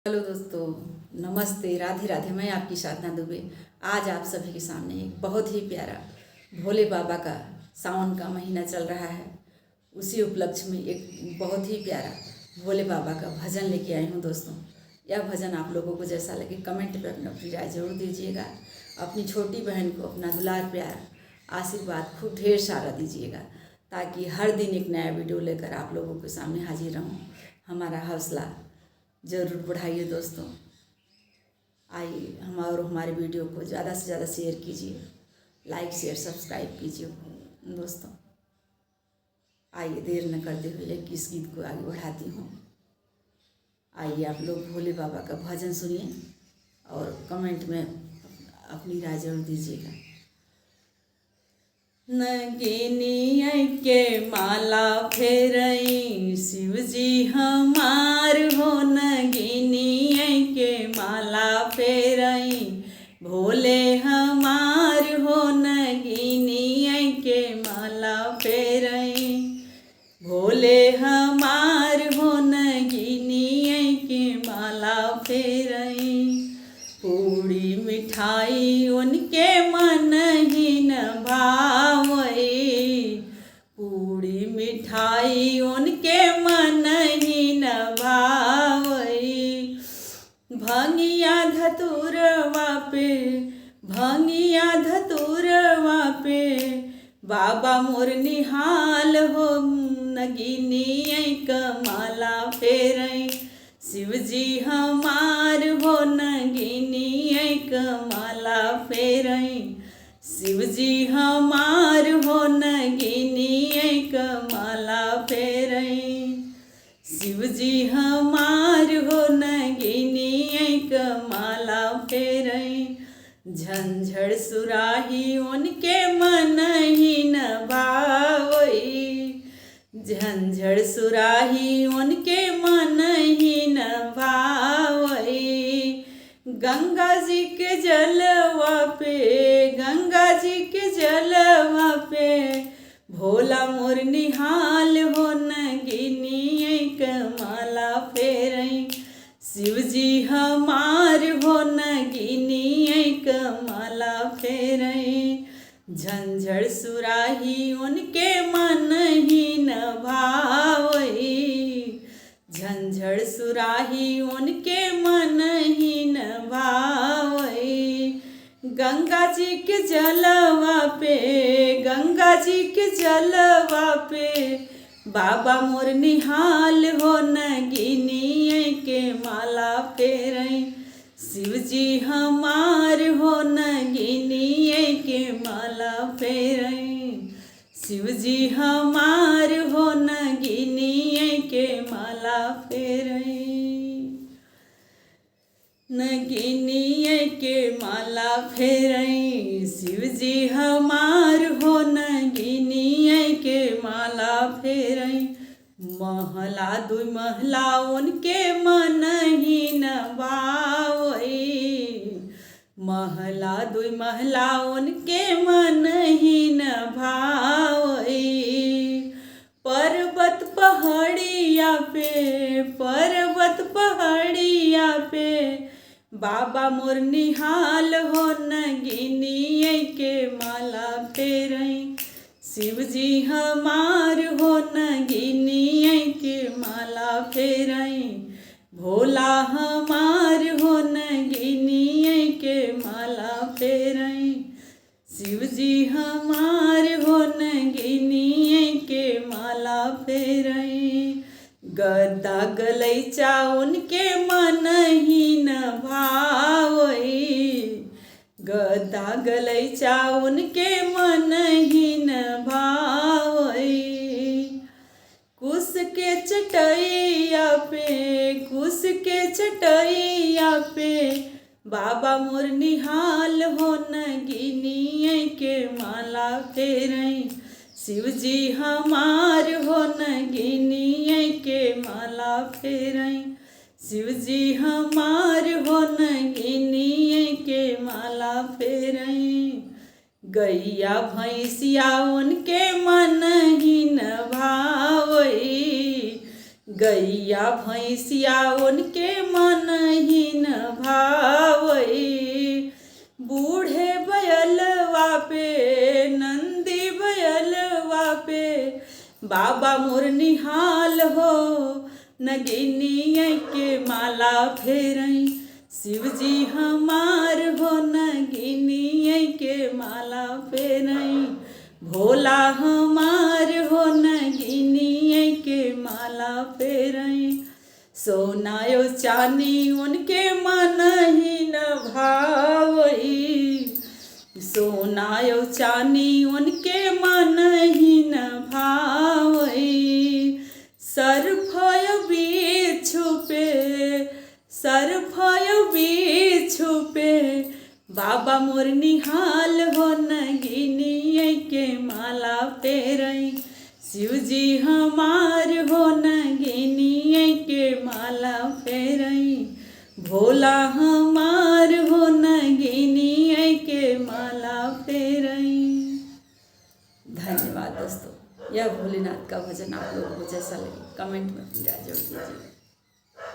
Hello दोस्तों, नमस्ते, राधे राधे। मैं आपकी साधना दुबे आज आप सभी के सामने एक बहुत ही प्यारा भोले बाबा का सावन का महीना चल रहा है, उसी उपलक्ष्य में एक बहुत ही प्यारा भोले बाबा का भजन लेके आई हूँ। दोस्तों, यह भजन आप लोगों को जैसा लगे कमेंट पे अपनी राय जरूर दीजिएगा। अपनी छोटी बहन को अपना दुलार प्यार आशीर्वाद खूब ढेर सारा दीजिएगा, ताकि हर दिन एक नया वीडियो लेकर आप लोगों के सामने हाजिर रहूँ। हमारा हौसला ज़रूर बढ़ाइए दोस्तों। आइए हम और हमारे वीडियो को ज़्यादा से ज़्यादा शेयर कीजिए, लाइक शेयर सब्सक्राइब कीजिए दोस्तों। आइए देर न करते हुए इस गीत को आगे बढ़ाती हूँ। आइए आप लोग भोले बाबा का भजन सुनिए और कमेंट में अपनी राय जरूर दीजिएगा। नगिनी के माला फेरई शिव जी हमार हो, नगिनी के माला फेरई भोले हमार हो, नगिनी के माला फेरई भोले हमार हो, नगिनी के माला फेरई। पूड़ी मिठाई उनके मन ही न भावई, पूड़ी मिठाई उनके मन ही न भावई। भंगिया धतुरवा पे, भंगिया धतुरवा पे बाबा मोर निहाल हो, नगिनी कमाला फेरई शिव जी हमार हो, नगिनी कमाला फेरई शिव जी हमार हो, नगिनी कमाला फेरई शिव जी हमार हो, नगिनी कमाला फेरई। झंझड़ सुराही उनके मन ही न भावई, झंझड़ सुराही उनके मन ही न भावई। गंगा जी के जलवा पे, गंगा जी के जलवा पे भोला मोर निहाल हो, नगिनी कमाला फेरई शिव जी हमार हो, नगिनी कमाला फेरई। झंझड़ सुराही उनके मन ही न भावई, झंझड़ सुराही उनके मन ही न भावई। गंगा जी के जलवा पे, गंगा जी के जलवा पे बाबा मोर निहाल हो, नगिनी के माला फेरई शिव जी हमार हो, नगिनी के माला फेरई शिव जी हमार हो, नगिनी के माला फेरई नगिनी के माला फेरई शिव जी हमार हो, नगिनी के माला फेरई। महला दुई महला उनके मन ही न भावई, महला दुई महला उनके मन ही न भावई। पर्वत पहाड़िया पे, पर्वत पहाड़िया पे बाबा मोर निहाल हो, नगिनी के माला फेरई शिव जी हमार हो, नगिनी के माला फेरई भोला हमार हो, नगिनी के माला फेरई शिव जी हमार हो, नगिनी के माला फेरई। गद्दा गलैचा उनके मन ही न भावई, गद्दा गलैचा उनके मन ही न भावई। कुश के चटैया पे, कुश के चटैया पे बाबा मोर निहाल हो, नगिनी के माला फेरई शिव जी हमार हो, नगिनी के माला फेरई शिव जी हमार हो, नगिनी के माला फेरई। गैया भैंसिया उनके मन ही न भावई, गैया भैंसिया उनके मन निहाल हो, नगिनिया के माला फेरई। शिव जी हमार हो, नगिनिया के माला फेरई। भोला हमार हो, नगिनिया के माला फेरई। सोनायो चानी उनके मन ही न भावई। सोनायो चानी उनके मन ही न भावई। सरफय बिछु पे बाबा मोर निहाल हो, नगिनिया के माला फेरई। शिव जी हमार हो, नगिनिया के माला फेरई। भोला हमार हो, नगिनिया के माला फेरई। धन्यवाद दोस्तों। यह भोलेनाथ का भजन आप लोगों को जैसा लगे कमेंट में पूरा जोड़ दीजिए।